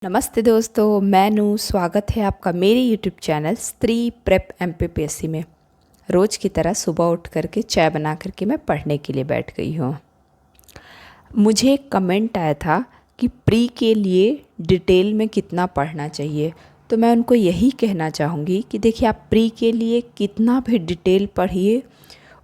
नमस्ते दोस्तों, मैं नू। स्वागत है आपका मेरे यूट्यूब चैनल स्त्री प्रेप MPPSC में। रोज़ की तरह सुबह उठ करके चाय बना करके मैं पढ़ने के लिए बैठ गई हूँ। मुझे एक कमेंट आया था कि प्री के लिए डिटेल में कितना पढ़ना चाहिए, तो मैं उनको यही कहना चाहूँगी कि देखिए, आप प्री के लिए कितना भी डिटेल पढ़िए,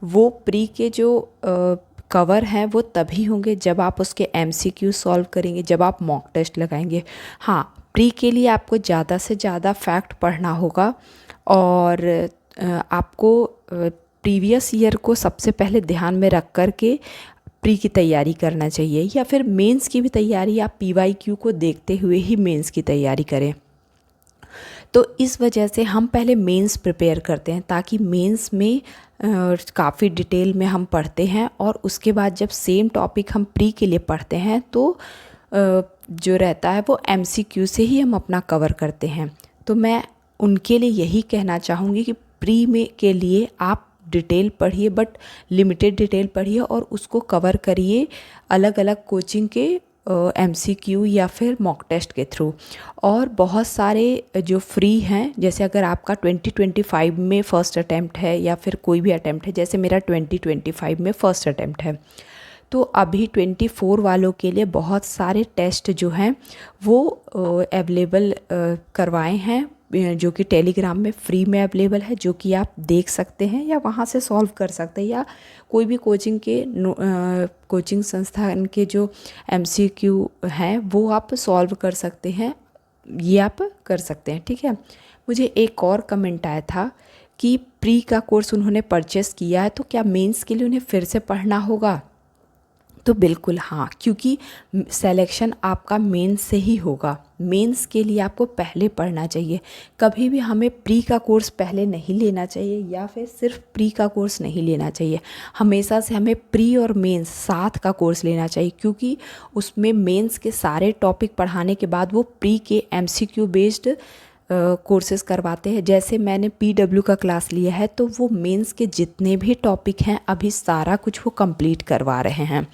वो प्री के जो कवर हैं वो तभी होंगे जब आप उसके MCQ सॉल्व करेंगे, जब आप मॉक टेस्ट लगाएंगे। हाँ, प्री के लिए आपको ज़्यादा से ज़्यादा फैक्ट पढ़ना होगा और आपको प्रीवियस ईयर को सबसे पहले ध्यान में रख कर के प्री की तैयारी करना चाहिए, या फिर मेंस की भी तैयारी आप PYQ को देखते हुए ही मेंस की तैयारी करें। तो इस वजह से हम पहले मेंस प्रिपेयर करते हैं, ताकि मेंस में काफ़ी डिटेल में हम पढ़ते हैं और उसके बाद जब सेम टॉपिक हम प्री के लिए पढ़ते हैं तो जो रहता है वो MCQ से ही हम अपना कवर करते हैं। तो मैं उनके लिए यही कहना चाहूँगी कि प्री में के लिए आप डिटेल पढ़िए, बट लिमिटेड डिटेल पढ़िए और उसको कवर करिए अलग अलग कोचिंग के MCQ या फिर मॉक टेस्ट के थ्रू। और बहुत सारे जो फ्री हैं, जैसे अगर आपका 2025 में फ़र्स्ट अटैम्प्ट है या फिर कोई भी अटैम्प्ट है, जैसे मेरा 2025 में फ़र्स्ट अटैम्प्ट है, तो अभी 24 वालों के लिए बहुत सारे टेस्ट जो हैं वो अवेलेबल करवाए हैं, जो कि टेलीग्राम में फ्री में अवेलेबल है, जो कि आप देख सकते हैं या वहाँ से सॉल्व कर सकते हैं, या कोई भी कोचिंग संस्थान के जो MCQ हैं वो आप सॉल्व कर सकते हैं, ये आप कर सकते हैं। ठीक है। मुझे एक और कमेंट आया था कि प्री का कोर्स उन्होंने परचेस किया है तो क्या मेंस के लिए उन्हें फिर से पढ़ना होगा। तो बिल्कुल हाँ, क्योंकि सिलेक्शन आपका मेंस से ही होगा। मेंस के लिए आपको पहले पढ़ना चाहिए। कभी भी हमें प्री का कोर्स पहले नहीं लेना चाहिए या फिर सिर्फ प्री का कोर्स नहीं लेना चाहिए। हमेशा से हमें प्री और मेंस साथ का कोर्स लेना चाहिए, क्योंकि उसमें मेंस के सारे टॉपिक पढ़ाने के बाद वो प्री के MCQ बेस्ड कोर्सेज करवाते हैं। जैसे मैंने PW का क्लास लिया है, तो वो मेंस के जितने भी टॉपिक हैं अभी सारा कुछ वो कंप्लीट करवा रहे हैं,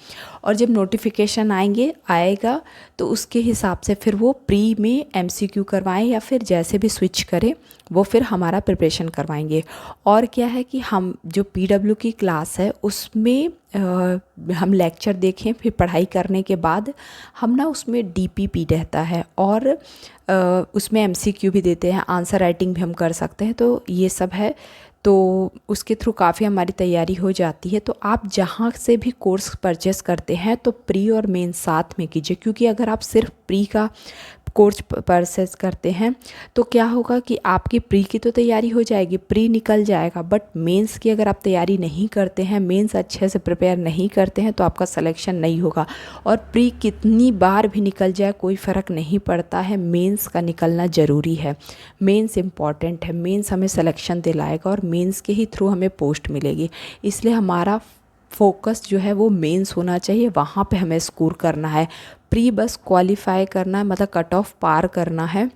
और जब नोटिफिकेशन आएगा तो उसके हिसाब से फिर वो प्री में MCQ करवाएं या फिर जैसे भी स्विच करें वो फिर हमारा प्रिपरेशन करवाएंगे। और क्या है कि हम जो PW की क्लास है उसमें हम लेक्चर देखें, फिर पढ़ाई करने के बाद हम ना उसमें DPP रहता है और उसमें MCQ भी देते हैं, आंसर राइटिंग भी हम कर सकते हैं, तो ये सब है। तो उसके थ्रू काफ़ी हमारी तैयारी हो जाती है। तो आप जहाँ से भी कोर्स परचेस करते हैं तो प्री और मेन साथ में कीजिए, क्योंकि अगर आप सिर्फ प्री का कोर्स परचेस करते हैं तो क्या होगा कि आपकी प्री की तो तैयारी हो जाएगी, प्री निकल जाएगा, बट मेंस की अगर आप तैयारी नहीं करते हैं, मेंस अच्छे से प्रिपेयर नहीं करते हैं, तो आपका सिलेक्शन नहीं होगा। और प्री कितनी बार भी निकल जाए कोई फ़र्क नहीं पड़ता है, मेंस का निकलना ज़रूरी है। मेंस इम्पॉर्टेंट है, मेंस हमें सिलेक्शन दिलाएगा और मेंस के ही थ्रू हमें पोस्ट मिलेगी। इसलिए हमारा फोकस जो है वो मेंस होना चाहिए, वहाँ पे हमें स्कोर करना है। प्री बस क्वालिफाई करना है, मतलब कट ऑफ पार करना है,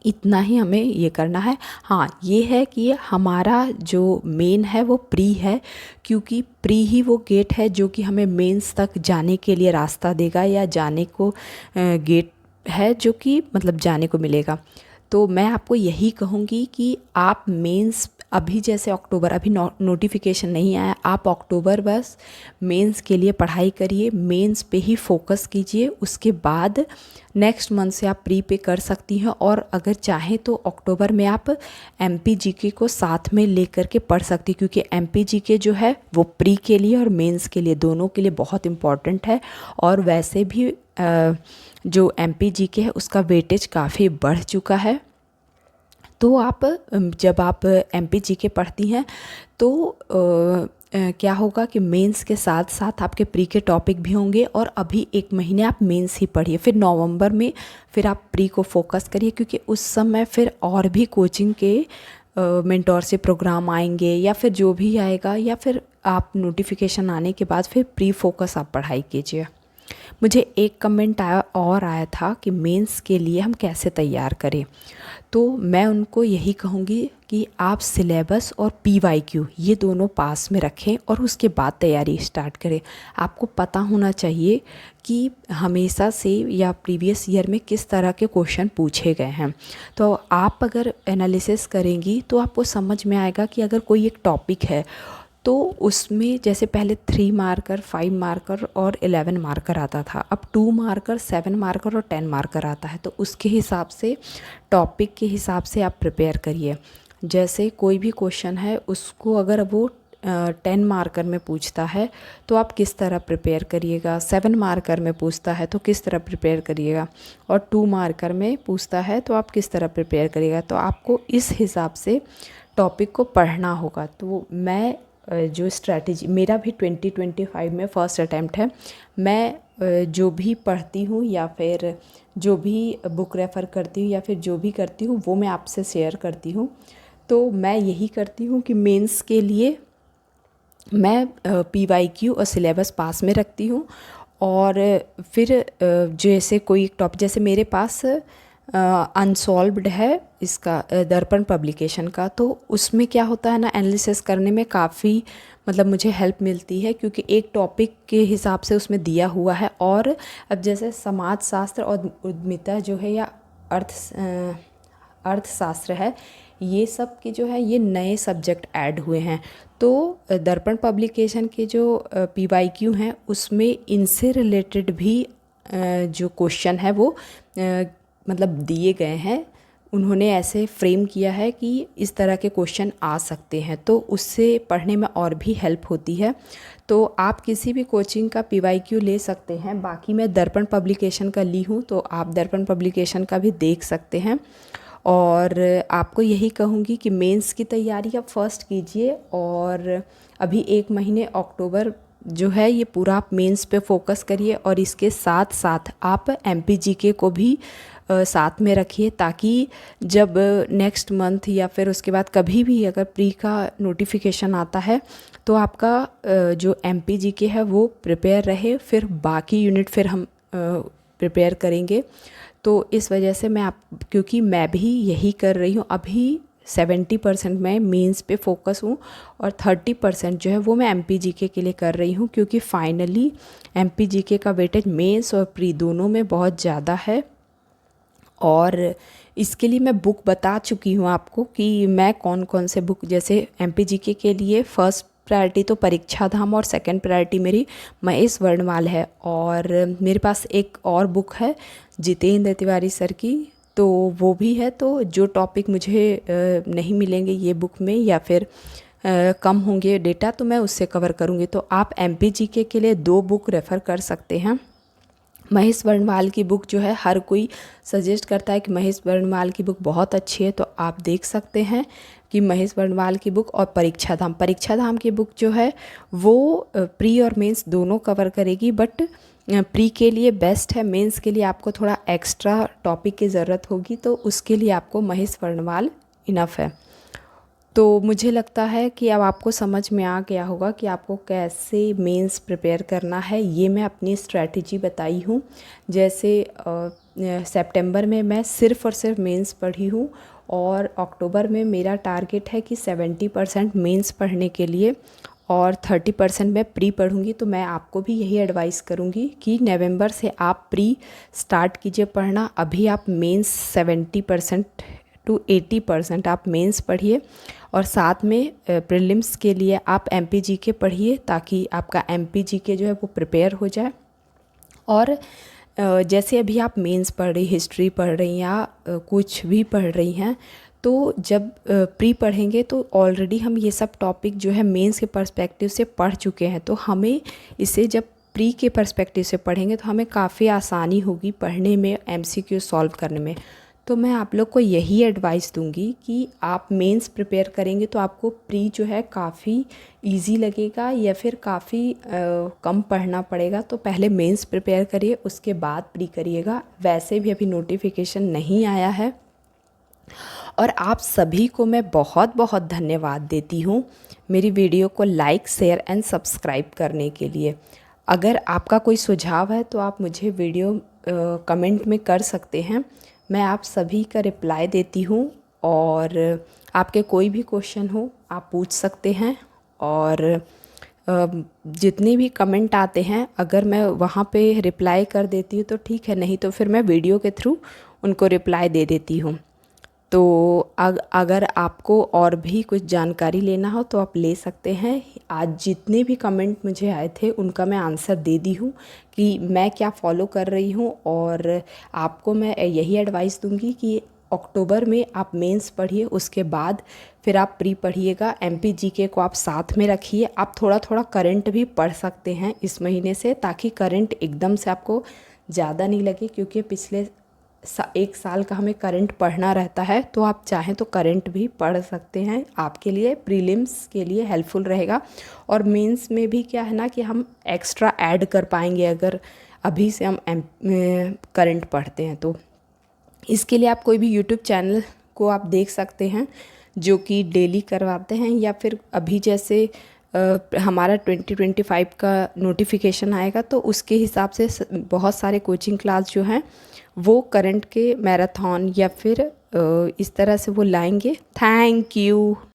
इतना ही हमें ये करना है। हाँ, ये है कि हमारा जो मेन है वो प्री है, क्योंकि प्री ही वो गेट है जो कि हमें मेंस तक जाने के लिए रास्ता देगा, या जाने को गेट है जो कि मतलब जाने को मिलेगा। तो मैं आपको यही कहूँगी कि आप मेंस अभी, जैसे अक्टूबर अभी नोटिफिकेशन नहीं आया, आप अक्टूबर बस मेंस के लिए पढ़ाई करिए, मेंस पे ही फोकस कीजिए। उसके बाद नेक्स्ट मंथ से आप प्री पे कर सकती हैं, और अगर चाहें तो अक्टूबर में आप MPGK को साथ में लेकर के पढ़ सकती, क्योंकि MPGK जो है वो प्री के लिए और मेंस के लिए दोनों के लिए बहुत इम्पॉर्टेंट है। और वैसे भी जो MPGK है उसका वेटेज काफ़ी बढ़ चुका है। तो आप जब आप MPGK पढ़ती हैं तो क्या होगा कि मेंस के साथ साथ आपके प्री के टॉपिक भी होंगे, और अभी 1 महीने आप मेंस ही पढ़िए, फिर नवंबर में फिर आप प्री को फोकस करिए, क्योंकि उस समय फिर और भी कोचिंग के मेंटोर से प्रोग्राम आएंगे, या फिर जो भी आएगा, या फिर आप नोटिफिकेशन आने के बाद फिर प्री फोकस आप पढ़ाई कीजिए। मुझे एक कमेंट आया था कि मेंस के लिए हम कैसे तैयार करें। तो मैं उनको यही कहूँगी कि आप सिलेबस और PYQ ये दोनों पास में रखें और उसके बाद तैयारी स्टार्ट करें। आपको पता होना चाहिए कि हमेशा से या प्रीवियस ईयर में किस तरह के क्वेश्चन पूछे गए हैं। तो आप अगर एनालिसिस करेंगी तो आपको समझ में आएगा कि अगर कोई एक टॉपिक है तो उसमें जैसे पहले 3 मार्कर, 5 मार्कर और 11 मार्कर आता था, अब 2 मार्कर, 7 मार्कर और 10 मार्कर आता है। तो उसके हिसाब से, टॉपिक के हिसाब से आप प्रिपेयर करिए। जैसे कोई भी क्वेश्चन है उसको अगर वो 10 मार्कर में पूछता है तो आप किस तरह प्रिपेयर करिएगा, 7 मार्कर में पूछता है तो किस तरह प्रिपेयर करिएगा, और 2 मार्कर में पूछता है तो आप किस तरह प्रिपेयर करिएगा। तो आपको इस हिसाब से टॉपिक को पढ़ना होगा। तो मैं जो स्ट्रैटेजी, मेरा भी 2025 में फ़र्स्ट अटैम्प्ट है। मैं जो भी पढ़ती हूँ या फिर जो भी बुक रेफ़र करती हूँ या फिर जो भी करती हूँ वो मैं आपसे शेयर करती हूँ। तो मैं यही करती हूँ कि मेंस के लिए मैं PYQ और सिलेबस पास में रखती हूँ। और फिर जैसे कोई टॉपिक, जैसे मेरे पास अनसॉल्व्ड है इसका दर्पण पब्लिकेशन का, तो उसमें क्या होता है ना, एनालिसिस करने में काफ़ी मतलब मुझे हेल्प मिलती है, क्योंकि एक टॉपिक के हिसाब से उसमें दिया हुआ है। और अब जैसे समाजशास्त्र और उद्यमिता जो है या अर्थशास्त्र है, ये सब के जो है ये नए सब्जेक्ट ऐड हुए हैं। तो दर्पण पब्लिकेशन के जो PYQ हैं उसमें इनसे रिलेटेड भी जो क्वेश्चन है वो मतलब दिए गए हैं। उन्होंने ऐसे फ्रेम किया है कि इस तरह के क्वेश्चन आ सकते हैं, तो उससे पढ़ने में और भी हेल्प होती है। तो आप किसी भी कोचिंग का PYQ ले सकते हैं। बाकी मैं दर्पण पब्लिकेशन का ली हूँ, तो आप दर्पण पब्लिकेशन का भी देख सकते हैं। और आपको यही कहूँगी कि मेंस की तैयारी आप फर्स्ट कीजिए, और अभी 1 महीने अक्टूबर जो है ये पूरा आप मेंस पे फोकस करिए, और इसके साथ साथ आप MPGK को भी साथ में रखिए, ताकि जब नेक्स्ट मंथ या फिर उसके बाद कभी भी अगर प्री का नोटिफिकेशन आता है तो आपका जो MPGK है वो प्रिपेयर रहे, फिर बाकी यूनिट फिर हम प्रिपेयर करेंगे। तो इस वजह से क्योंकि मैं भी यही कर रही हूँ, अभी 70% मैं मेंस पे फोकस हूँ और 30% जो है वो मैं MPGK के लिए कर रही हूँ, क्योंकि फाइनली MPGK का वेटेज मेंस और प्री दोनों में बहुत ज़्यादा है। और इसके लिए मैं बुक बता चुकी हूँ आपको कि मैं कौन कौन से बुक, जैसे MPGK के लिए फर्स्ट प्रायोरिटी तो परीक्षा धाम और सेकंड प्रायोरिटी मेरी महेश वर्णवाल है। और मेरे पास एक और बुक है जितेंद्र तिवारी सर की, तो वो भी है। तो जो टॉपिक मुझे नहीं मिलेंगे ये बुक में या फिर कम होंगे डेटा, तो मैं उससे कवर करूँगी। तो आप MPGK के लिए 2 बुक रेफ़र कर सकते हैं। महेश वर्णवाल की बुक जो है हर कोई सजेस्ट करता है कि महेश वर्णवाल की बुक बहुत अच्छी है, तो आप देख सकते हैं कि महेश वर्णवाल की बुक। और परीक्षा धाम की बुक जो है वो प्री और मेंस दोनों कवर करेगी, बट प्री के लिए बेस्ट है। मेंस के लिए आपको थोड़ा एक्स्ट्रा टॉपिक की ज़रूरत होगी, तो उसके लिए आपको महेश वर्णवाल इनफ है। तो मुझे लगता है कि अब आपको समझ में आ गया होगा कि आपको कैसे मेंस प्रिपेयर करना है। ये मैं अपनी स्ट्रैटेजी बताई हूँ। जैसे सितंबर में मैं सिर्फ़ और सिर्फ मेंस पढ़ी हूँ, और अक्टूबर में मेरा टारगेट है कि 70% मेंस पढ़ने के लिए और 30% मैं प्री पढ़ूँगी। तो मैं आपको भी यही एडवाइस करूँगी कि नवंबर से आप प्री स्टार्ट कीजिए पढ़ना। अभी आप मेंस 70% to 80% आप मेंस पढ़िए, और साथ में प्रीलिम्स के लिए आप MPGK पढ़िए, ताकि आपका MPGK जो है वो प्रिपेयर हो जाए। और जैसे अभी आप मेंस पढ़ रही, हिस्ट्री पढ़ रही या कुछ भी पढ़ रही हैं, तो जब प्री पढ़ेंगे तो ऑलरेडी हम ये सब टॉपिक जो है मेंस के पर्सपेक्टिव से पढ़ चुके हैं। तो हमें इसे जब प्री के पर्सपेक्टिव से पढ़ेंगे तो हमें काफ़ी आसानी होगी पढ़ने में, MCQ सॉल्व करने में। तो मैं आप लोग को यही एडवाइस दूंगी कि आप मेंस प्रिपेयर करेंगे तो आपको प्री जो है काफ़ी इजी लगेगा, या फिर काफ़ी कम पढ़ना पड़ेगा। तो पहले मेंस प्रिपेयर करिए, उसके बाद प्री करिएगा। वैसे भी अभी नोटिफिकेशन नहीं आया है। और आप सभी को मैं बहुत बहुत धन्यवाद देती हूँ मेरी वीडियो को लाइक, शेयर एंड सब्सक्राइब करने के लिए। अगर आपका कोई सुझाव है तो आप मुझे वीडियो कमेंट में कर सकते हैं। मैं आप सभी का रिप्लाई देती हूँ, और आपके कोई भी क्वेश्चन हो आप पूछ सकते हैं। और जितने भी कमेंट आते हैं अगर मैं वहाँ पे रिप्लाई कर देती हूँ तो ठीक है, नहीं तो फिर मैं वीडियो के थ्रू उनको रिप्लाई दे देती हूँ। तो अगर आपको और भी कुछ जानकारी लेना हो तो आप ले सकते हैं। आज जितने भी कमेंट मुझे आए थे उनका मैं आंसर दे दी हूँ कि मैं क्या फ़ॉलो कर रही हूँ। और आपको मैं यही एडवाइस दूँगी कि अक्टूबर में आप मेंस पढ़िए, उसके बाद फिर आप प्री पढ़िएगा। एमपी जीके को आप साथ में रखिए। आप थोड़ा थोड़ा करंट भी पढ़ सकते हैं इस महीने से, ताकि करंट एकदम से आपको ज़्यादा नहीं लगे, क्योंकि पिछले 1 साल का हमें करंट पढ़ना रहता है। तो आप चाहें तो करंट भी पढ़ सकते हैं, आपके लिए प्रीलिम्स के लिए हेल्पफुल रहेगा। और मेंस में भी क्या है ना कि हम एक्स्ट्रा ऐड कर पाएंगे अगर अभी से हम करंट पढ़ते हैं। तो इसके लिए आप कोई भी यूट्यूब चैनल को आप देख सकते हैं जो कि डेली करवाते हैं, या फिर अभी जैसे हमारा 2025 का नोटिफिकेशन आएगा तो उसके हिसाब से बहुत सारे कोचिंग क्लास जो हैं वो करंट के मैराथन या फिर इस तरह से वो लाएंगे। Thank you.